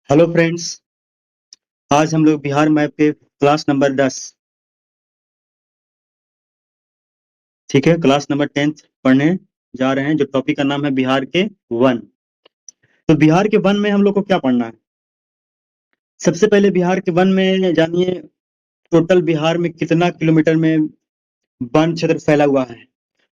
Hello friends. आज हम लोग बिहार मैप पे क्लास नंबर 10, ठीक है, क्लास नंबर 10th पढ़ने जा रहे हैं। जो टॉपिक का नाम है बिहार के वन। तो बिहार के वन में हम लोग को क्या पढ़ना है? सबसे पहले बिहार के वन में जानिए, टोटल बिहार में कितना किलोमीटर में वन क्षेत्र फैला हुआ है।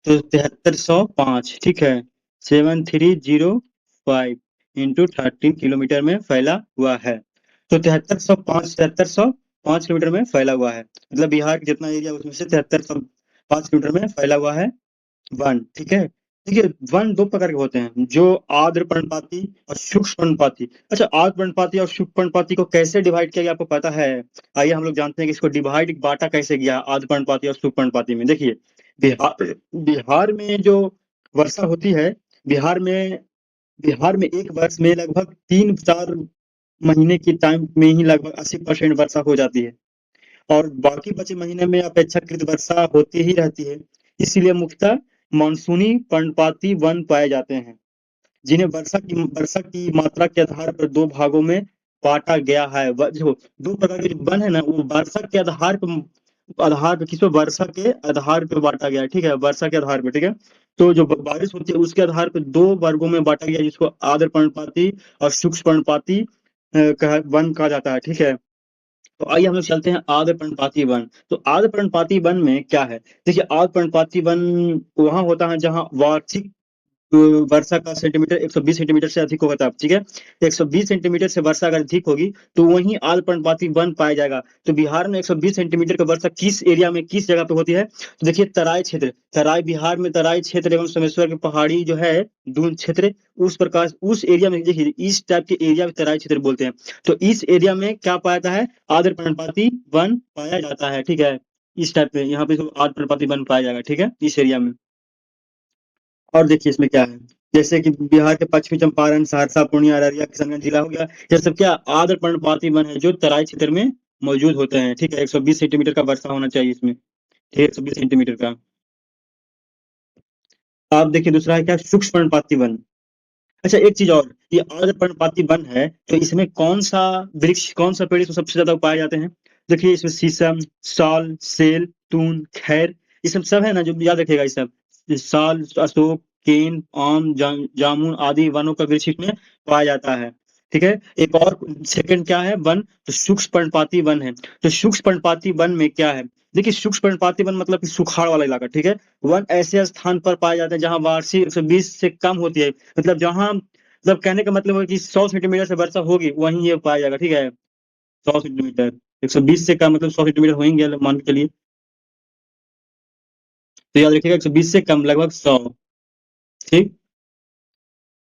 तो 7305, ठीक है, 7305 × 13 किलोमीटर में फैला हुआ है। तो 7305 किलोमीटर में फैला हुआ है, मतलब बिहार का जितना एरिया उसमें से 7305 किलोमीटर में फैला हुआ है वन, ठीक है। देखिए, वन दो प्रकार के होते हैं, जो आर्द्र पर्णपाती और शुष्क पर्णपाती। अच्छा, आर्द्र पर्णपाती और शुष्क पर्णपाती को कैसे डिवाइड किया गया आपको पता है? आइए हम लोग जानते हैं कि इसको डिवाइड बांटा कैसे गया आर्द्र पर्णपाती और शुष्क पर्णपाती में। देखिए, बिहार बिहार में जो वर्षा होती है, बिहार में बिहार में एक वर्ष में लगभग 3-4 महीने की टाइम में ही लगभग 80% वर्षा हो जाती है, और बाकी बचे महीने में अपेक्षाकृत वर्षा होती ही रहती है। इसीलिए मुख्यतः मानसूनी पर्णपाती वन पाए जाते हैं, जिन्हें वर्षा की मात्रा के आधार पर दो भागों में बांटा गया है। जो दो प्रकार के जो वन है ना, वो वर्षा के आधार पर किसको वर्षा के आधार पर बांटा गया है, ठीक है, वर्षा के आधार पर, ठीक है। तो जो बारिश होती है उसके आधार पर दो वर्गों में बांटा गया है, जिसको आर्द्र पर्णपाती और शुष्क पर्णपाती वन कहा जाता है, ठीक है। तो आइए हम लोग चलते हैं आर्द्र पर्णपाती वन। तो आर्द्र पर्णपाती वन में क्या है? देखिए, आर्द्र पर्णपाती वन वहां होता है जहां वार्षिक अ, वर्षा का सेंटीमीटर 120 सेंटीमीटर से अधिक होगा तब, ठीक है। 120 सेंटीमीटर से वर्षा अगर अधिक होगी तो वहीं आर्द्र पर्णपाती वन पाया जाएगा। तो बिहार में 120 सेंटीमीटर का वर्षा किस एरिया में, किस जगह पे होती है? तो देखिए, तराई क्षेत्र, तराई बिहार में तराई क्षेत्र एवं सोमेश्वर की पहाड़ी जो है, दून क्षेत्र, उस प्रकार उस एरिया में देखिए, इस टाइप के एरिया में तराई क्षेत्र बोलते हैं। तो इस एरिया में क्या पाया जाता है? आर्द्र पर्णपाती वन पाया जाता है, ठीक है। इस टाइप पे यहाँ पे आर्द्र पर्णपाती वन पाया जाएगा, ठीक है, इस एरिया में। और देखिए इसमें क्या है, जैसे कि बिहार के पश्चिमी चंपारण, सहरसा, पूर्णिया, अररिया, किशनगंज जिला हो गया, ये सब क्या आर्द्र पर्णपाती वन है, जो तराई क्षेत्र में मौजूद होते हैं, ठीक है। 120 सेंटीमीटर का वर्षा होना चाहिए इसमें, ठीक है, 120 सेंटीमीटर का। आप देखिए, दूसरा है क्या, सूक्ष्म पर्णपाती वन। अच्छा, एक चीज और, ये आर्द्र पर्णपाती वन है तो इसमें कौन सा वृक्ष, कौन सा पेड़ इसमें सबसे ज्यादा पाए जाते हैं? देखिए, इसमें शीशम, साल, सेल, तून, खैर, ये सब सब है ना, जो याद रखिएगा, ये सब साल, अशोक, केन, आम, जामुन आदि वनों का वृक्ष इसमें पाया जाता है, ठीक है। एक और सेकंड क्या है वन, तो सूक्ष्म पर्णपाती वन है। तो सूक्ष्म पर्णपाती वन में क्या है? देखिए, सूक्ष्म पर्णपाती वन मतलब कि सुखाड़ वाला इलाका, ठीक है। वन ऐसे स्थान पर पाए जाते हैं जहां वार्षिक 120 से कम होती है, मतलब जहां, मतलब कहने का मतलब है कि 100 सेंटीमीटर से वर्षा होगी वहीं ये पाया जाएगा, ठीक है। 100 सेंटीमीटर, 120 से कम मतलब 100 सेंटीमीटर होंगे मान के लिए। तो याद रखिएगा, 120 से कम लगभग 100, ठीक।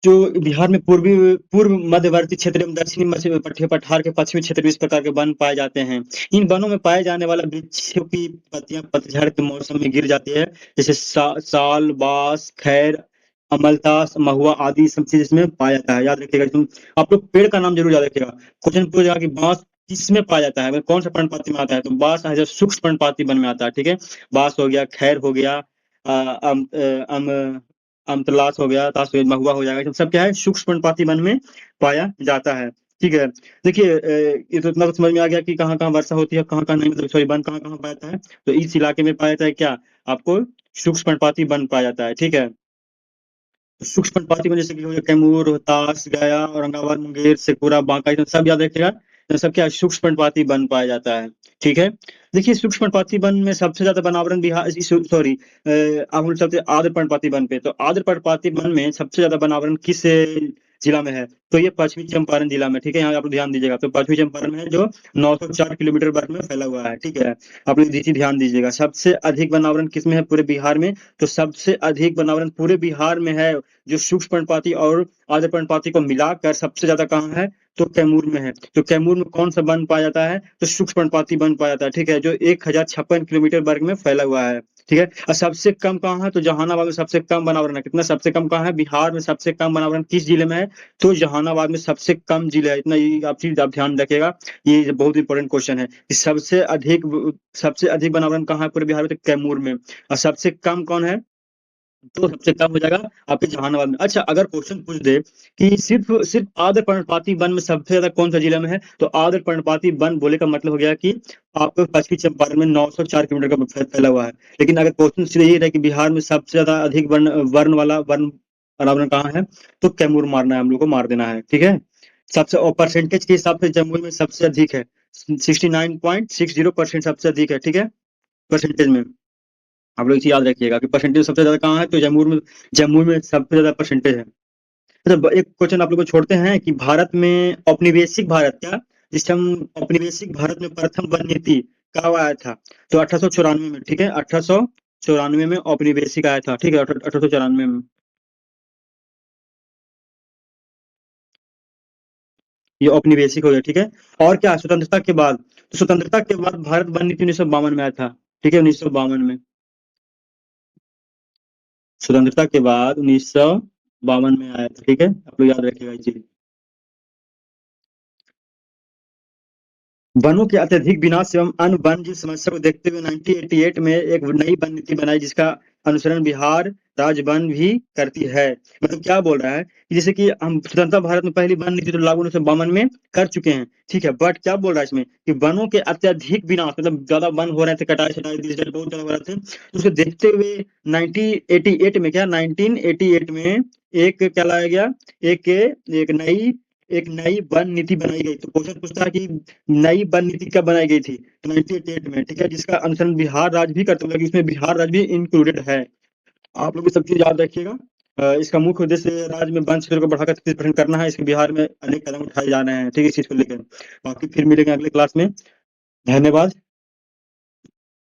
जो बिहार में पूर्व मध्यवर्ती क्षेत्र एवं दक्षिणी पठार के पश्चिमी क्षेत्र में इस प्रकार के वन पाए जाते हैं। इन वनों में पाए जाने वाला वृक्षों की पत्तियां पतझड़ के मौसम में गिर जाती है, जैसे साल, बांस, खैर, अमलतास, महुआ आदि सब चीज इसमें पाया जाता है, याद रखिएगा। तुम आप लोग पेड़ का नाम जरूर याद रखिएगा। क्वेश्चन पूछेगा कि बांस किसमें पाया जाता है, मतलब कौन सा पर्णपाती में आता है, तो बांस है जो सूक्ष्म पर्णपाती वन में आता है, ठीक है। बांस हो गया, खैर हो गया, अमतलास हो गया, ताश हो गया, महुआ हो जाएगा, सब क्या है, सूक्ष्म पर्णपाती वन में पाया जाता है, ठीक है। देखिए, ये तो इतना तो समझ में आ गया कि कहाँ कहाँ वर्षा होती है, कहाँ कहाँ नहीं, मतलब सॉरी, वन कहाँ कहाँ पाया जाता है। तो इस इलाके में पाया जाता है क्या, आपको सूक्ष्म पर्णपाती वन पाया जाता है, ठीक है। तो सूक्ष्म पर्णपाती वन जैसे कि हो गया कैमूर, रोहतास, गया, औरंगाबाद, मुंगेर, शेखपुरा, बांका, ये सब याद रखिएगा। ये सब क्या सूक्ष्म पर्णपाती वन पाया जाता है, ठीक है। देखिए, सूक्ष्म पर्णपाती वन में सबसे ज्यादा वनावरण बिहार, सॉरी, आप लोग चलते हैं आर्द्र पर्णपाती वन पे। तो आर्द्र पर्णपाती वन में सबसे ज्यादा वनावरण किस जिला में है? तो ये पश्चिमी चंपारण जिला में, ठीक है, यहाँ आप लोग ध्यान दीजिएगा। तो पश्चिमी चंपारण में है, जो 904 किलोमीटर वर्ग में फैला हुआ है, ठीक है। आप लोग ध्यान दीजिएगा, सबसे अधिक वनावरण किसमें है पूरे बिहार में? तो सबसे अधिक वनावरण पूरे बिहार में है, जो सूक्ष्म पर्णपाती और आर्द्र पर्णपाती को मिलाकर सबसे ज्यादा कहाँ है? तो कैमूर में है। तो कैमूर में कौन सा वन पाया जाता है? तो सूक्ष्म पर्णपाती वन पाया जाता है, ठीक है, जो 1056 किलोमीटर वर्ग में फैला हुआ है, ठीक है। और सबसे कम कहाँ है? तो जहानाबाद में सबसे कम वनावरण है। कितना सबसे कम कहाँ है? बिहार में सबसे कम वनावरण किस जिले में है? तो जहानाबाद में सबसे कम जिला है। इतना ये आप चीज आप ध्यान रखिएगा, ये बहुत इंपॉर्टेंट क्वेश्चन है कि सबसे अधिक वनावरण कहाँ है पूरे बिहार में? तो कैमूर में। और सबसे कम कौन है? तो सबसे कम हो जाएगा आपके जहानाबाद में। अच्छा, अगर क्वेश्चन पूछ दे कि सिर्फ सिर्फ आर्द्र पर्णपाती वन में सबसे ज्यादा कौन सा जिला में है, तो आर्द्र पर्णपाती वन बोले का मतलब हो गया कि आपको पश्चिमी चंपारण में 904 किलोमीटर का फैला हुआ है। लेकिन अगर क्वेश्चन सीधे ये रहे कि बिहार में सबसे ज्यादा अधिक वर्ण वर्ण वाला वन पर्यावरण कहाँ है, तो कैमूर मारना है, हम लोग को मार देना है, ठीक है। सबसे, और परसेंटेज के हिसाब से जमुई में सबसे अधिक है, 69.60% सबसे अधिक है, ठीक है, परसेंटेज में। आप लोग इसे याद रखिएगा कि परसेंटेज सबसे ज्यादा कहाँ है, तो जम्मू में सबसे ज्यादा परसेंटेज है। अच्छा, एक क्वेश्चन आप लोग को छोड़ते हैं कि भारत में औपनिवेशिक भारत, क्या जिससे हम औपनिवेशिक भारत में प्रथम वन नीति कब आया था, तो 1894 में, ठीक है, 1894 में औपनिवेशिक आया था, ठीक है, 1894 में। ये औपनिवेशिक हो गया, ठीक है। और क्या स्वतंत्रता के बाद, तो स्वतंत्रता के बाद भारत वन नीति 1952 में आया था, ठीक है, 1952 में। स्वतंत्रता के बाद 1952 में आया था, ठीक है, आप लोग याद रखिएगा ये चीज। वनों के अत्यधिक विनाश एवं अन्य वन्य समस्या को देखते हुए 1988 में एक नई वन नीति बनाई, जिसका अनुसरण बिहार राज्य वन भी करती है। मतलब क्या बोल रहा है कि जैसे कि हम स्वतंत्रता भारत में पहली वन नीति तो लागू 1952 में कर चुके हैं, ठीक है, बट क्या बोल रहा है इसमें कि वनों के अत्यधिक विनाश, मतलब ज्यादा वन हो रहे थे, कटाई छटाई बहुत ज्यादा हो रहे थे, तो उसको देखते हुए 1988 में, क्या 1988 में एक क्या लाया गया, एक एक नई वन नीति बनाई गई। तो क्वेश्चन पूछता है कि नई वन नीति कब बनाई गई थी, तो 1988 में, ठीक है, जिसका अनुसरण बिहार राज्य भी करते हुए, इसमें बिहार राज्य भी इंक्लूडेड है। आप लोग ये सब चीज याद रखिएगा। इसका मुख्य उद्देश्य राज्य में वन क्षेत्र को बढ़ाकर 30% करना है। इसके बिहार में अनेक कदम उठाए जा रहे हैं, ठीक है, इस चीज को लेकर। बाकी फिर मिलेंगे अगले क्लास में। धन्यवाद।